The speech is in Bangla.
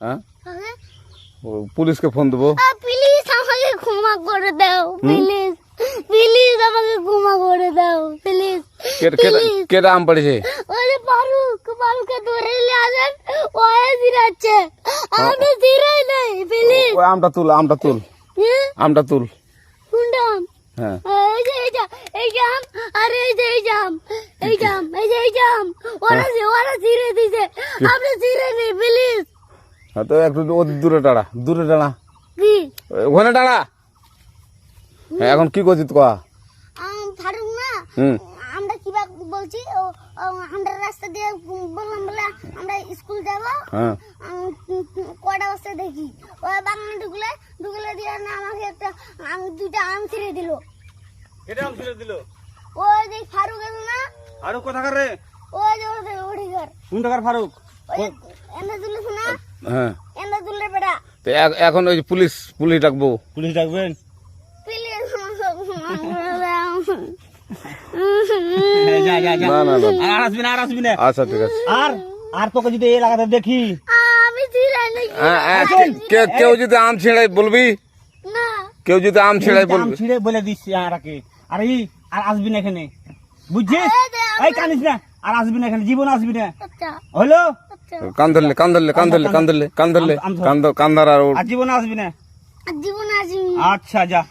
হ্যাঁ পুলিশকে ফোন দেবো। প্লিজ আমাকে ক্ষমা করে দাও, প্লিজ প্লিজ আমাকে ক্ষমা করে দাও, প্লিজ। কেটা আম পড়েছে? ওই ফারুককে ধরে নিয়ে আসেন, ও জিরাচ্ছে, আমি জিরাই নাই, প্লিজ। ওই আমটা তুল আমটা তুল কোনটা আম? হ্যাঁ এই জাম, আরে এই জাম, ওরা জিরে দিছে, আপনি জিরে নেই, প্লিজ। হ্যাঁ তো একটু দূরে দাঁড়া কি ওখানে দাঁড়া। হ্যাঁ এখন কি করছিস কয়া? ফারুক না, আমরা কিবা বলছি, আমরা রাস্তা দিয়ে বললাম বলে আমরা স্কুল যাব, কটা বস্তা দেখি ওই বাগানে ঢুকলে দিয়ে না আমাকে একটা দুইটা আম ছিঁড়ে দিল। এটা আম ছিঁড়ে দিল? ওই যে ফারুক আছে না, ফারুক কোথাকার রে? ওই যে ওড়ি ঘর। কোন টাকার ফারুক? এনে তুলিস না, হ্যাঁ এনে তুললে বেটা। তো এখন ওই পুলিশ ডাকবো। পুলিশ ডাকবেন? প্লিজ যা না আর আসবি না। আচ্ছা ঠিক আছে। আর তোকে যদি এই এলাকাতে দেখি, আমি জিরাই নাই। কেউ যদি আম ছিঁড়াই বলবি, না কেউ যদি আম ছিঁড়াই আম বলবি। ছিঁড়ে বলে দিচ্ছি আর আসবি না এখানে, বুঝছিস? এই কানিস না, আর আসবি না এখানে, জীবন আসবি না, আচ্ছা হলো? কান ধরলে কান ধর আর আর জীবন আসবি না। জীবন আসবি। আচ্ছা যা।